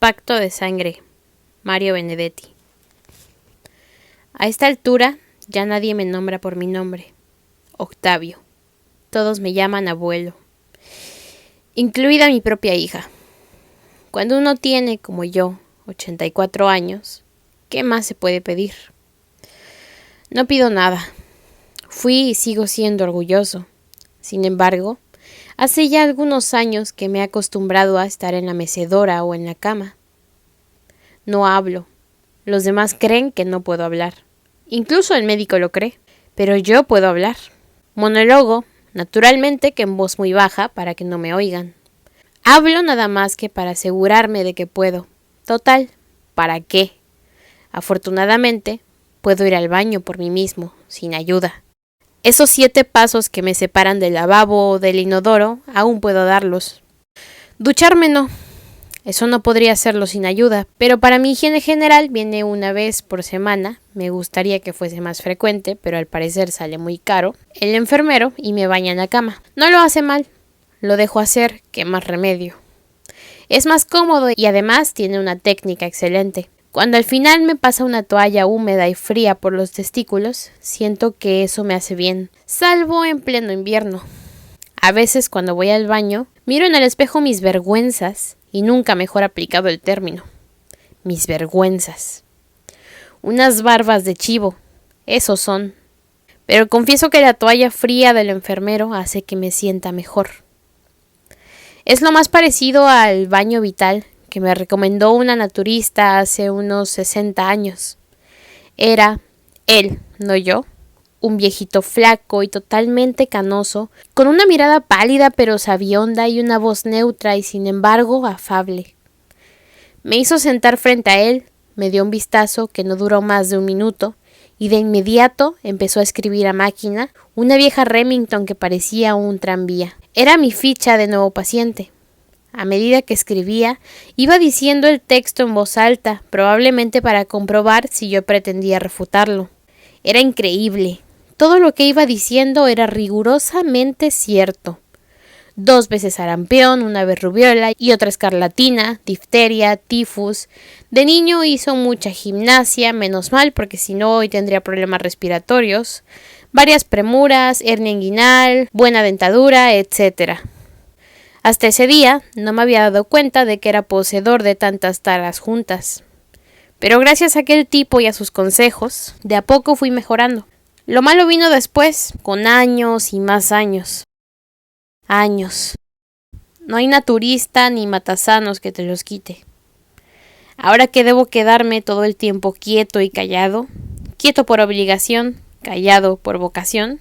Pacto de sangre. Mario Benedetti. A esta altura ya nadie me nombra por mi nombre. Octavio. Todos me llaman abuelo. Incluida mi propia hija. Cuando uno tiene, como yo, 84 años, ¿qué más se puede pedir? No pido nada. Fui y sigo siendo orgulloso. Sin embargo, hace ya algunos años que me he acostumbrado a estar en la mecedora o en la cama. No hablo. Los demás creen que no puedo hablar. Incluso el médico lo cree. Pero yo puedo hablar. Monólogo, naturalmente que en voz muy baja para que no me oigan. Hablo nada más que para asegurarme de que puedo. Total, ¿para qué? Afortunadamente, puedo ir al baño por mí mismo, sin ayuda. Esos 7 pasos que me separan del lavabo o del inodoro, aún puedo darlos. Ducharme no. Eso no podría hacerlo sin ayuda, pero para mi higiene general viene una vez por semana, me gustaría que fuese más frecuente, pero al parecer sale muy caro, el enfermero y me baña en la cama. No lo hace mal, lo dejo hacer, ¿qué más remedio? Es más cómodo y además tiene una técnica excelente. Cuando al final me pasa una toalla húmeda y fría por los testículos, siento que eso me hace bien, salvo en pleno invierno. A veces cuando voy al baño, miro en el espejo mis vergüenzas, y nunca mejor aplicado el término. Mis vergüenzas. Unas barbas de chivo, esos son. Pero confieso que la toalla fría del enfermero hace que me sienta mejor. Es lo más parecido al baño vital que me recomendó una naturista hace unos 60 años. Era él, no yo, un viejito flaco y totalmente canoso, con una mirada pálida pero sabionda y una voz neutra y sin embargo afable. Me hizo sentar frente a él, me dio un vistazo que no duró más de 1 minuto, y de inmediato empezó a escribir a máquina una vieja Remington que parecía un tranvía. Era mi ficha de nuevo paciente. A medida que escribía, iba diciendo el texto en voz alta, probablemente para comprobar si yo pretendía refutarlo. Era increíble. Todo lo que iba diciendo era rigurosamente cierto. 2 veces sarampión, 1 vez rubiola y otra escarlatina, difteria, tifus. De niño hizo mucha gimnasia, menos mal porque si no hoy tendría problemas respiratorios. Varias premuras, hernia inguinal, buena dentadura, etc. Hasta ese día no me había dado cuenta de que era poseedor de tantas taras juntas. Pero gracias a aquel tipo y a sus consejos, de a poco fui mejorando. Lo malo vino después, con años y más años. Años. No hay naturista ni matasanos que te los quite. Ahora que debo quedarme todo el tiempo quieto y callado, quieto por obligación, callado por vocación,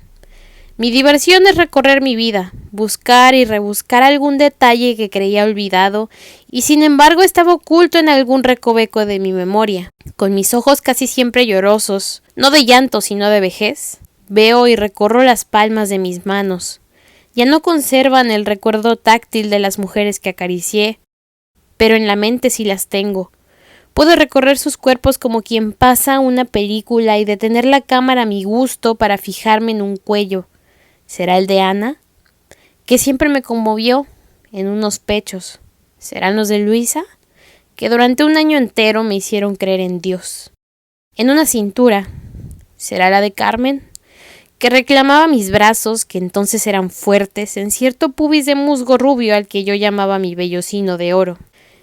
mi diversión es recorrer mi vida, buscar y rebuscar algún detalle que creía olvidado y sin embargo estaba oculto en algún recoveco de mi memoria. Con mis ojos casi siempre llorosos, no de llanto sino de vejez, veo y recorro las palmas de mis manos. Ya no conservan el recuerdo táctil de las mujeres que acaricié, pero en la mente sí las tengo. Puedo recorrer sus cuerpos como quien pasa una película y detener la cámara a mi gusto para fijarme en un cuello. ¿Será el de Ana? Que siempre me conmovió en unos pechos. ¿Serán los de Luisa? Que durante 1 año entero me hicieron creer en Dios. En una cintura. ¿Será la de Carmen? Que reclamaba mis brazos, que entonces eran fuertes, en cierto pubis de musgo rubio al que yo llamaba mi vellocino de oro.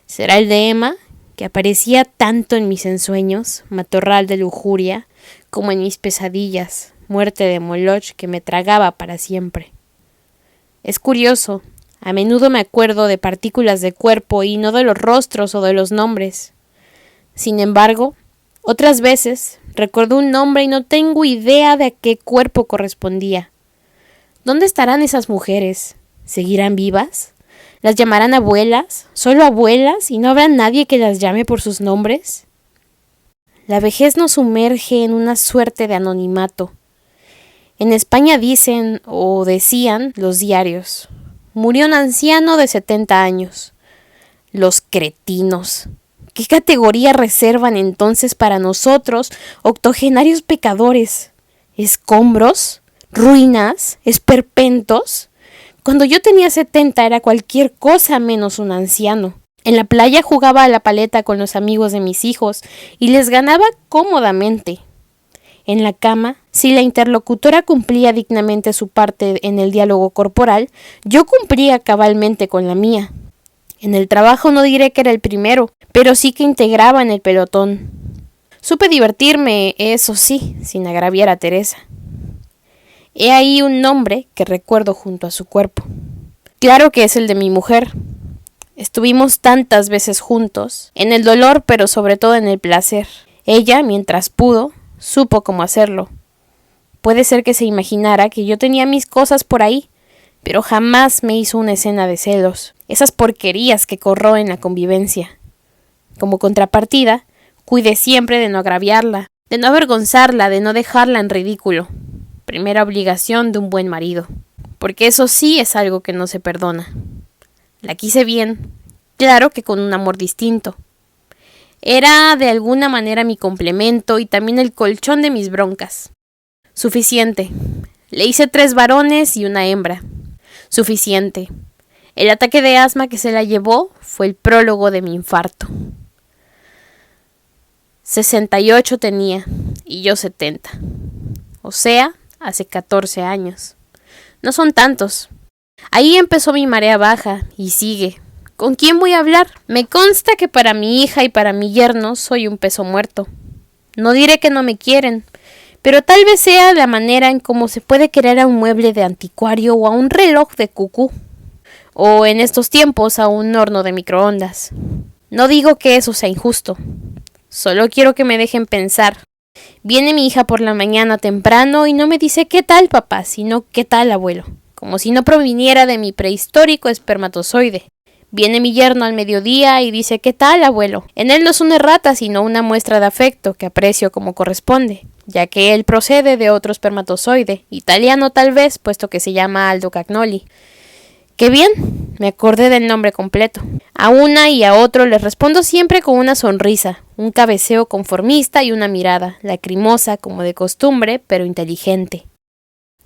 ¿Será el de Emma? Que aparecía tanto en mis ensueños, matorral de lujuria, como en mis pesadillas, muerte de Moloch que me tragaba para siempre. Es curioso, a menudo me acuerdo de partículas de cuerpo y no de los rostros o de los nombres. Sin embargo, otras veces recuerdo un nombre y no tengo idea de a qué cuerpo correspondía. ¿Dónde estarán esas mujeres? ¿Seguirán vivas? ¿Las llamarán abuelas? ¿Solo abuelas? ¿Y no habrá nadie que las llame por sus nombres? La vejez nos sumerge en una suerte de anonimato. En España dicen, o decían, los diarios: murió un anciano de 70 años. Los cretinos. ¿Qué categoría reservan entonces para nosotros, octogenarios pecadores? ¿Escombros? ¿Ruinas? ¿Esperpentos? Cuando yo tenía 70 era cualquier cosa menos un anciano. En la playa jugaba a la paleta con los amigos de mis hijos y les ganaba cómodamente. En la cama, si la interlocutora cumplía dignamente su parte en el diálogo corporal, yo cumplía cabalmente con la mía. En el trabajo no diré que era el primero, pero sí que integraba en el pelotón. Supe divertirme, eso sí, sin agraviar a Teresa. He ahí un nombre que recuerdo junto a su cuerpo. Claro que es el de mi mujer. Estuvimos tantas veces juntos, en el dolor pero sobre todo en el placer. Ella, mientras pudo, supo cómo hacerlo. Puede ser que se imaginara que yo tenía mis cosas por ahí, pero jamás me hizo una escena de celos, esas porquerías que corroen la convivencia. Como contrapartida, cuidé siempre de no agraviarla, de no avergonzarla, de no dejarla en ridículo. Primera obligación de un buen marido, porque eso sí es algo que no se perdona. La quise bien, claro que con un amor distinto. Era de alguna manera mi complemento y también el colchón de mis broncas. Suficiente. Le hice 3 varones y una hembra. Suficiente. El ataque de asma que se la llevó fue el prólogo de mi infarto. 68 tenía y yo 70. O sea, hace 14 años. No son tantos. Ahí empezó mi marea baja y sigue. ¿Con quién voy a hablar? Me consta que para mi hija y para mi yerno soy un peso muerto. No diré que no me quieren, pero tal vez sea la manera en cómo se puede querer a un mueble de anticuario o a un reloj de cucú, o en estos tiempos a un horno de microondas. No digo que eso sea injusto, solo quiero que me dejen pensar. Viene mi hija por la mañana temprano y no me dice ¿qué tal, papá?, sino ¿qué tal, abuelo?, como si no proviniera de mi prehistórico espermatozoide. Viene mi yerno al mediodía y dice ¿qué tal, abuelo? En él no es una errata, sino una muestra de afecto que aprecio como corresponde, ya que él procede de otro espermatozoide, italiano tal vez, puesto que se llama Aldo Cagnoli. ¡Qué bien! Me acordé del nombre completo. A una y a otro les respondo siempre con una sonrisa, un cabeceo conformista y una mirada, lacrimosa como de costumbre, pero inteligente.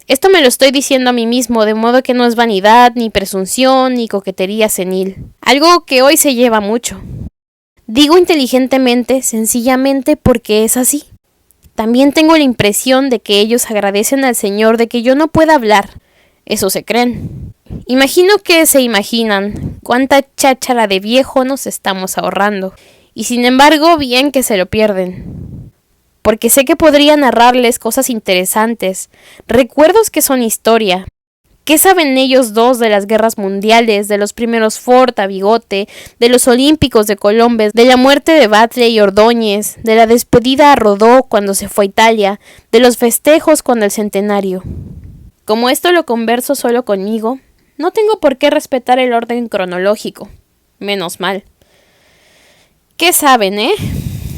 Esto me lo estoy diciendo a mí mismo, de modo que no es vanidad, ni presunción, ni coquetería senil. Algo que hoy se lleva mucho. Digo inteligentemente, sencillamente porque es así. También tengo la impresión de que ellos agradecen al Señor de que yo no pueda hablar. Eso se creen. Imagino que se imaginan cuánta cháchara de viejo nos estamos ahorrando. Y sin embargo, bien que se lo pierden. Porque sé que podría narrarles cosas interesantes, recuerdos que son historia. ¿Qué saben ellos dos de las guerras mundiales, de los primeros Ford a Bigote, de los Olímpicos de Colombes, de la muerte de Batlle y Ordóñez, de la despedida a Rodó cuando se fue a Italia, de los festejos cuando el centenario? Como esto lo converso solo conmigo, no tengo por qué respetar el orden cronológico. Menos mal. ¿Qué saben,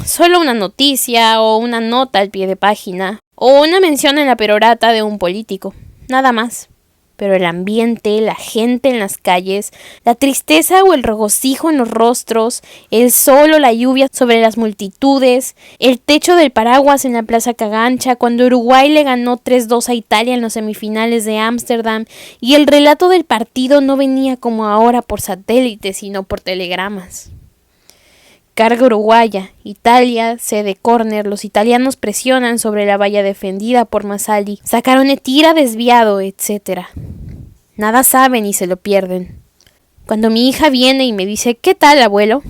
Solo una noticia o una nota al pie de página o una mención en la perorata de un político, nada más. Pero el ambiente, la gente en las calles, la tristeza o el regocijo en los rostros, el sol o la lluvia sobre las multitudes, el techo del paraguas en la Plaza Cagancha cuando Uruguay le ganó 3-2 a Italia en los semifinales de Ámsterdam y el relato del partido no venía como ahora por satélite sino por telegramas. Carga uruguaya, Italia, sede córner, los italianos presionan sobre la valla defendida por Masali, sacaron tira desviado, etc. Nada saben y se lo pierden. Cuando mi hija viene y me dice ¿qué tal, abuelo?,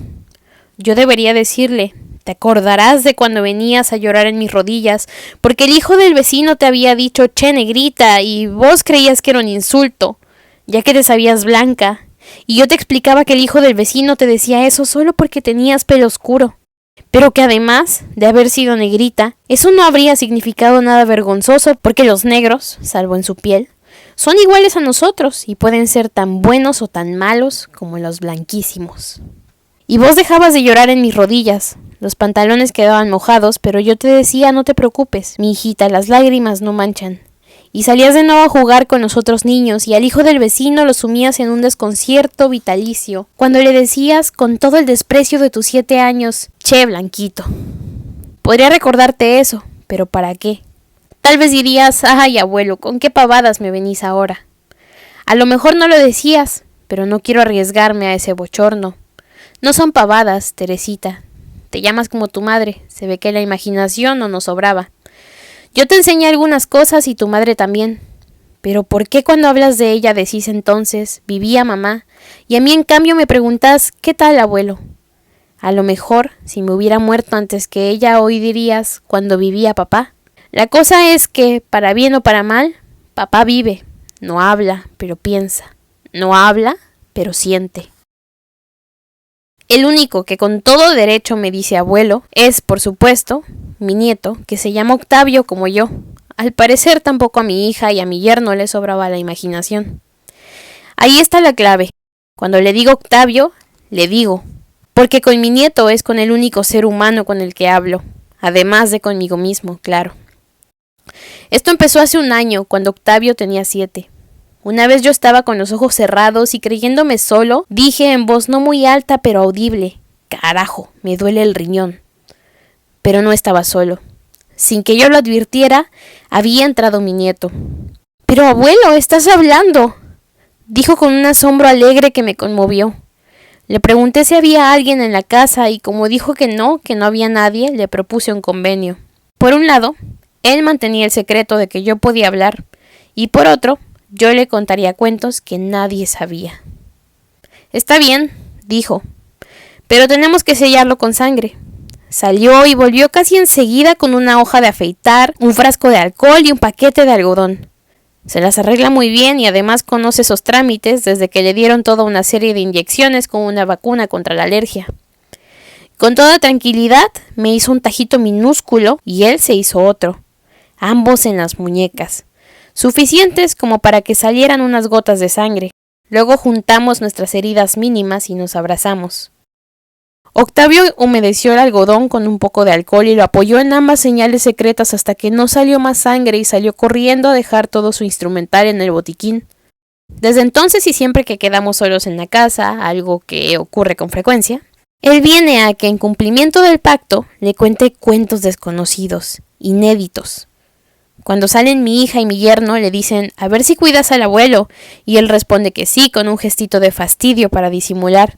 yo debería decirle ¿te acordarás de cuando venías a llorar en mis rodillas porque el hijo del vecino te había dicho che negrita y vos creías que era un insulto, ya que te sabías blanca? Y yo te explicaba que el hijo del vecino te decía eso solo porque tenías pelo oscuro, pero que además de haber sido negrita, eso no habría significado nada vergonzoso porque los negros, salvo en su piel, son iguales a nosotros y pueden ser tan buenos o tan malos como los blanquísimos. Y vos dejabas de llorar en mis rodillas, los pantalones quedaban mojados, pero yo te decía no te preocupes, mi hijita, las lágrimas no manchan. Y salías de nuevo a jugar con los otros niños y al hijo del vecino lo sumías en un desconcierto vitalicio, cuando le decías con todo el desprecio de tus 7 años, che, blanquito. Podría recordarte eso, pero ¿para qué? Tal vez dirías, ay abuelo, ¿con qué pavadas me venís ahora? A lo mejor no lo decías, pero no quiero arriesgarme a ese bochorno. No son pavadas, Teresita. Te llamas como tu madre, se ve que la imaginación no nos sobraba. Yo te enseñé algunas cosas y tu madre también. Pero ¿por qué cuando hablas de ella decís entonces, vivía mamá, y a mí en cambio me preguntás, ¿qué tal, abuelo? A lo mejor, si me hubiera muerto antes que ella, hoy dirías, cuando vivía papá. La cosa es que, para bien o para mal, papá vive, no habla, pero piensa, no habla, pero siente. El único que con todo derecho me dice abuelo es, por supuesto, mi nieto, que se llama Octavio como yo. Al parecer tampoco a mi hija y a mi yerno le sobraba la imaginación. Ahí está la clave. Cuando le digo Octavio, le digo, porque con mi nieto es con el único ser humano con el que hablo, además de conmigo mismo, claro. Esto empezó hace un año, cuando Octavio tenía 7. Una vez yo estaba con los ojos cerrados y creyéndome solo, dije en voz no muy alta pero audible, carajo, me duele el riñón. Pero no estaba solo. Sin que yo lo advirtiera, había entrado mi nieto. «Pero abuelo, estás hablando», dijo con un asombro alegre que me conmovió. Le pregunté si había alguien en la casa y como dijo que no había nadie, le propuse un convenio. Por un lado, él mantenía el secreto de que yo podía hablar, y por otro, yo le contaría cuentos que nadie sabía. «Está bien», dijo, «pero tenemos que sellarlo con sangre». Salió y volvió casi enseguida con una hoja de afeitar, un frasco de alcohol y un paquete de algodón. Se las arregla muy bien y además conoce esos trámites desde que le dieron toda una serie de inyecciones con una vacuna contra la alergia. Con toda tranquilidad me hizo un tajito minúsculo y él se hizo otro, ambos en las muñecas, suficientes como para que salieran unas gotas de sangre. Luego juntamos nuestras heridas mínimas y nos abrazamos. Octavio humedeció el algodón con un poco de alcohol y lo apoyó en ambas señales secretas hasta que no salió más sangre y salió corriendo a dejar todo su instrumental en el botiquín. Desde entonces y siempre que quedamos solos en la casa, algo que ocurre con frecuencia, él viene a que en cumplimiento del pacto le cuente cuentos desconocidos, inéditos. Cuando salen mi hija y mi yerno le dicen a ver si cuidas al abuelo y él responde que sí con un gestito de fastidio para disimular.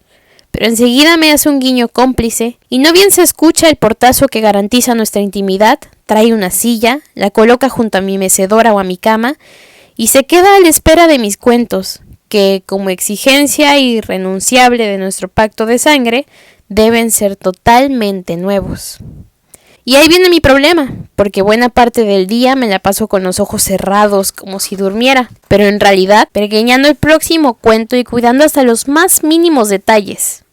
Pero enseguida me hace un guiño cómplice, y no bien se escucha el portazo que garantiza nuestra intimidad, trae una silla, la coloca junto a mi mecedora o a mi cama, y se queda a la espera de mis cuentos, que, como exigencia irrenunciable de nuestro pacto de sangre, deben ser totalmente nuevos. Y ahí viene mi problema, porque buena parte del día me la paso con los ojos cerrados como si durmiera, pero en realidad pergeñando el próximo cuento y cuidando hasta los más mínimos detalles.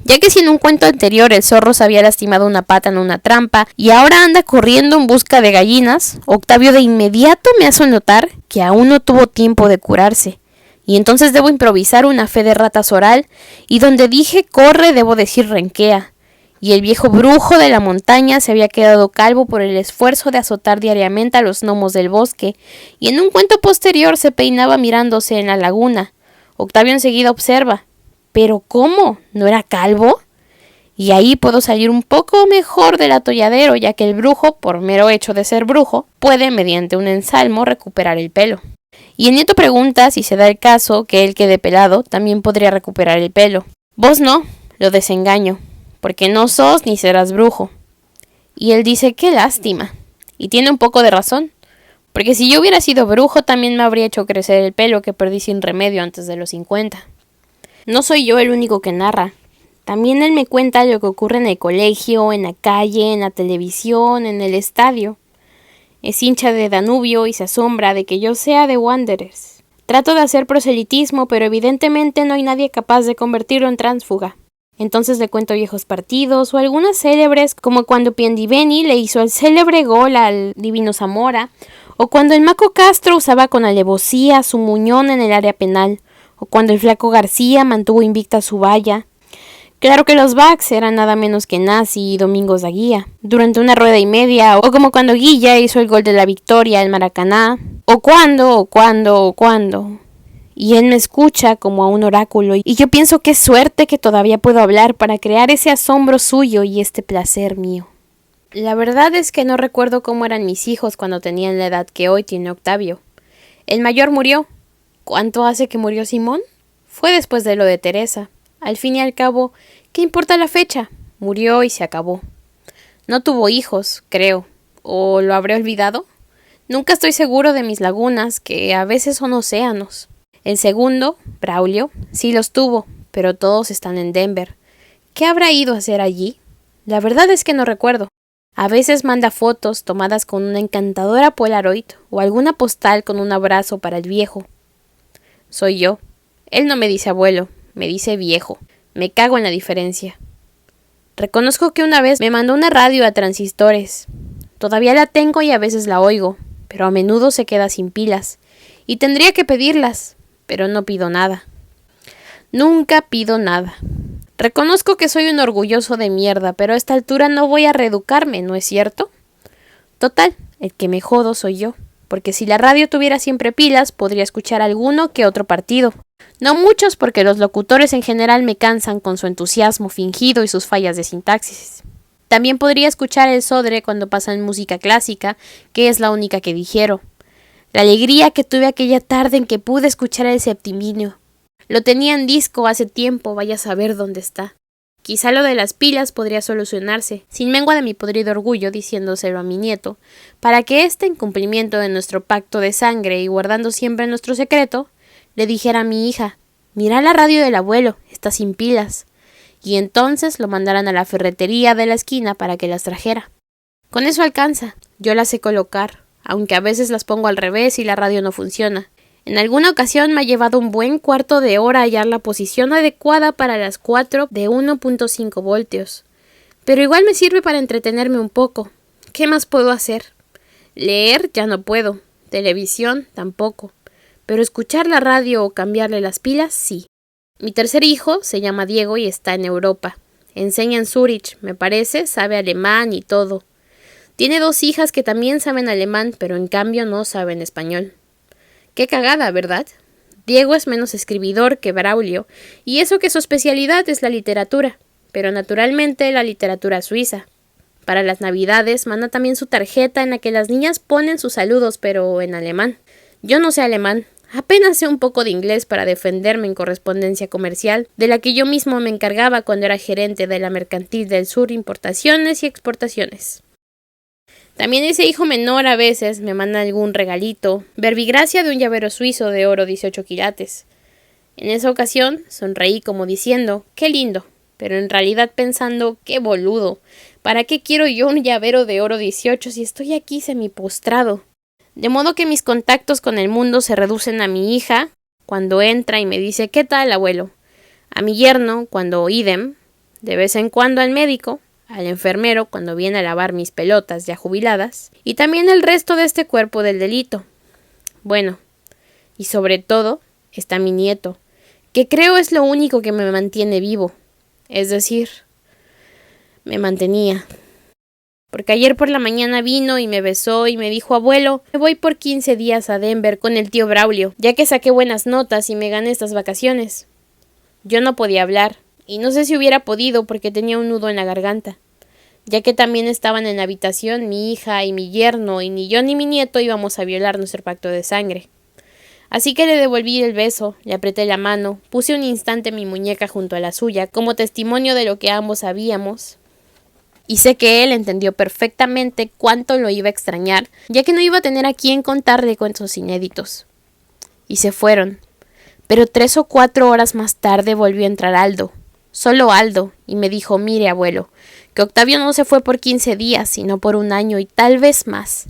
Ya que si en un cuento anterior el zorro se había lastimado una pata en una trampa y ahora anda corriendo en busca de gallinas, Octavio de inmediato me hace notar que aún no tuvo tiempo de curarse. Y entonces debo improvisar una fe de ratas oral, y donde dije corre debo decir renquea. Y el viejo brujo de la montaña se había quedado calvo por el esfuerzo de azotar diariamente a los gnomos del bosque, y en un cuento posterior se peinaba mirándose en la laguna. Octavio enseguida observa, ¿pero cómo? ¿No era calvo? Y ahí puedo salir un poco mejor del atolladero, ya que el brujo, por mero hecho de ser brujo, puede, mediante un ensalmo, recuperar el pelo. Y el nieto pregunta si se da el caso que él quede pelado, también podría recuperar el pelo. Vos no, lo desengaño, porque no sos ni serás brujo. Y él dice, qué lástima. Y tiene un poco de razón, porque si yo hubiera sido brujo también me habría hecho crecer el pelo que perdí sin remedio antes de los 50. No soy yo el único que narra. También él me cuenta lo que ocurre en el colegio, en la calle, en la televisión, en el estadio. Es hincha de Danubio y se asombra de que yo sea de Wanderers. Trato de hacer proselitismo, pero evidentemente no hay nadie capaz de convertirlo en tránsfuga. Entonces le cuento viejos partidos o algunas célebres, como cuando Piendiveni le hizo el célebre gol al Divino Zamora, o cuando el Maco Castro usaba con alevosía su muñón en el área penal, o cuando el Flaco García mantuvo invicta su valla. Claro que los backs eran nada menos que Nazi y Domingos Aguía, durante una rueda y media, o como cuando Guilla hizo el gol de la victoria al Maracaná, o cuando. Y él me escucha como a un oráculo, y yo pienso qué suerte que todavía puedo hablar para crear ese asombro suyo y este placer mío. La verdad es que no recuerdo cómo eran mis hijos cuando tenían la edad que hoy tiene Octavio. El mayor murió. ¿Cuánto hace que murió Simón? Fue después de lo de Teresa. Al fin y al cabo, ¿Qué importa la fecha? Murió y se acabó. No tuvo hijos, creo. ¿O lo habré olvidado? Nunca estoy seguro de mis lagunas, que a veces son océanos. El segundo, Braulio, sí los tuvo, pero todos están en Denver. ¿Qué habrá ido a hacer allí? La verdad es que no recuerdo. A veces manda fotos tomadas con una encantadora Polaroid o alguna postal con un abrazo para el viejo. Soy yo. Él no me dice abuelo, me dice viejo. Me cago en la diferencia. Reconozco que una vez me mandó una radio a transistores. Todavía la tengo y a veces la oigo, pero a menudo se queda sin pilas. Y tendría que pedirlas, pero no pido nada. Nunca pido nada. Reconozco que soy un orgulloso de mierda, pero a esta altura no voy a reeducarme, ¿no es cierto? Total, el que me jodo soy yo, porque si la radio tuviera siempre pilas, podría escuchar alguno que otro partido. No muchos, porque los locutores en general me cansan con su entusiasmo fingido y sus fallas de sintaxis. También podría escuchar el Sodre cuando pasan música clásica, que es la única que digiero. La alegría que tuve aquella tarde en que pude escuchar el Septiminio. Lo tenía en disco hace tiempo, vaya a saber dónde está. Quizá lo de las pilas podría solucionarse, sin mengua de mi podrido orgullo, diciéndoselo a mi nieto, para que éste, en cumplimiento de nuestro pacto de sangre y guardando siempre nuestro secreto, le dijera a mi hija: mira la radio del abuelo, está sin pilas, y entonces lo mandaran a la ferretería de la esquina para que las trajera. Con eso alcanza, yo las sé colocar, aunque a veces las pongo al revés y la radio no funciona. En alguna ocasión me ha llevado un buen cuarto de hora hallar la posición adecuada para las 4 de 1.5 voltios. Pero igual me sirve para entretenerme un poco. ¿Qué más puedo hacer? Leer ya no puedo, televisión tampoco, pero escuchar la radio o cambiarle las pilas sí. Mi tercer hijo se llama Diego y está en Europa. Enseña en Zúrich, me parece, sabe alemán y todo. Tiene 2 hijas que también saben alemán, pero en cambio no saben español. Qué cagada, ¿verdad? Diego es menos escribidor que Braulio, y eso que su especialidad es la literatura, pero naturalmente la literatura suiza. Para las Navidades manda también su tarjeta en la que las niñas ponen sus saludos, pero en alemán. Yo no sé alemán, apenas sé un poco de inglés para defenderme en correspondencia comercial, de la que yo mismo me encargaba cuando era gerente de la Mercantil del Sur, importaciones y exportaciones. También ese hijo menor a veces me manda algún regalito, verbigracia de un llavero suizo de oro 18 quilates. En esa ocasión sonreí como diciendo, qué lindo, pero en realidad pensando, qué boludo, ¿para qué quiero yo un llavero de oro 18 si estoy aquí semipostrado? De modo que mis contactos con el mundo se reducen a mi hija, cuando entra y me dice, ¿qué tal, abuelo? A mi yerno, cuando idem, de vez en cuando al médico, al enfermero cuando viene a lavar mis pelotas ya jubiladas, y también el resto de este cuerpo del delito. Bueno, y sobre todo está mi nieto, que creo es lo único que me mantiene vivo, es decir, me mantenía. Porque ayer por la mañana vino y me besó y me dijo, abuelo, me voy por 15 días a Denver con el tío Braulio, ya que saqué buenas notas y me gané estas vacaciones. Yo no podía hablar, y no sé si hubiera podido porque tenía un nudo en la garganta, ya que también estaban en la habitación mi hija y mi yerno, y ni yo ni mi nieto íbamos a violar nuestro pacto de sangre. Así que le devolví el beso, le apreté la mano, puse un instante mi muñeca junto a la suya, como testimonio de lo que ambos sabíamos, y sé que él entendió perfectamente cuánto lo iba a extrañar, ya que no iba a tener a quién contarle cuentos inéditos. Y se fueron, pero 3 o 4 horas más tarde volvió a entrar Aldo. Solo Aldo, y me dijo, mire abuelo, que Octavio no se fue por 15 días, sino por 1 año y tal vez más.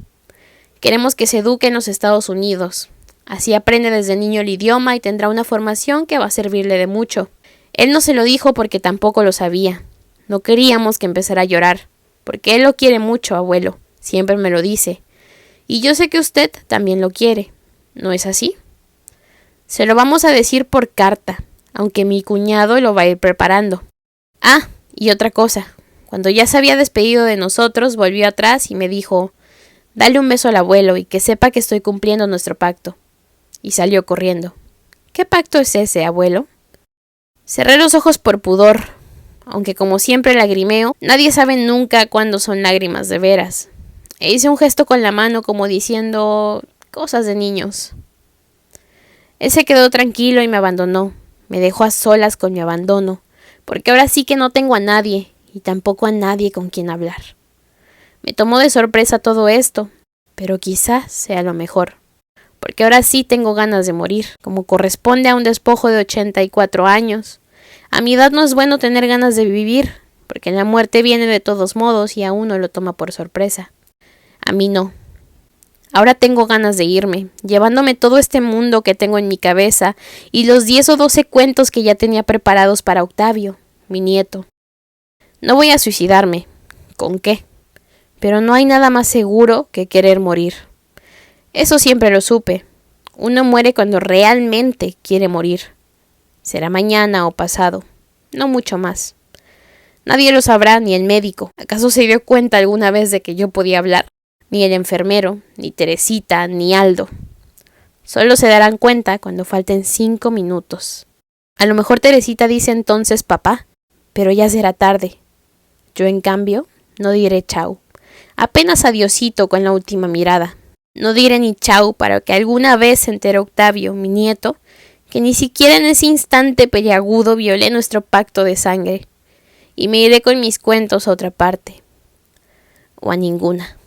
Queremos que se eduque en los Estados Unidos. Así aprende desde niño el idioma y tendrá una formación que va a servirle de mucho. Él no se lo dijo porque tampoco lo sabía. No queríamos que empezara a llorar, porque él lo quiere mucho, abuelo, siempre me lo dice. Y yo sé que usted también lo quiere, ¿no es así? Se lo vamos a decir por carta, aunque mi cuñado lo va a ir preparando. Ah, y otra cosa. Cuando ya se había despedido de nosotros, volvió atrás y me dijo, dale un beso al abuelo y que sepa que estoy cumpliendo nuestro pacto. Y salió corriendo. ¿Qué pacto es ese, abuelo? Cerré los ojos por pudor, aunque como siempre lagrimeo, nadie sabe nunca cuándo son lágrimas de veras. E hice un gesto con la mano como diciendo cosas de niños. Él se quedó tranquilo y me abandonó. Me dejó a solas con mi abandono, porque ahora sí que no tengo a nadie, y tampoco a nadie con quien hablar. Me tomó de sorpresa todo esto, pero quizás sea lo mejor, porque ahora sí tengo ganas de morir, como corresponde a un despojo de 84 años. A mi edad no es bueno tener ganas de vivir, porque la muerte viene de todos modos y a uno lo toma por sorpresa. A mí no. Ahora tengo ganas de irme, llevándome todo este mundo que tengo en mi cabeza y los 10 o 12 cuentos que ya tenía preparados para Octavio, mi nieto. No voy a suicidarme. ¿Con qué? Pero no hay nada más seguro que querer morir. Eso siempre lo supe. Uno muere cuando realmente quiere morir. Será mañana o pasado, no mucho más. Nadie lo sabrá, ni el médico. ¿Acaso se dio cuenta alguna vez de que yo podía hablar? Ni el enfermero, ni Teresita, ni Aldo. Solo se darán cuenta cuando falten 5 minutos. A lo mejor Teresita dice entonces papá, pero ya será tarde. Yo, en cambio, no diré chau. Apenas adiosito con la última mirada. No diré ni chau para que alguna vez se entere Octavio, mi nieto, que ni siquiera en ese instante peliagudo violé nuestro pacto de sangre. Y me iré con mis cuentos a otra parte. O a ninguna.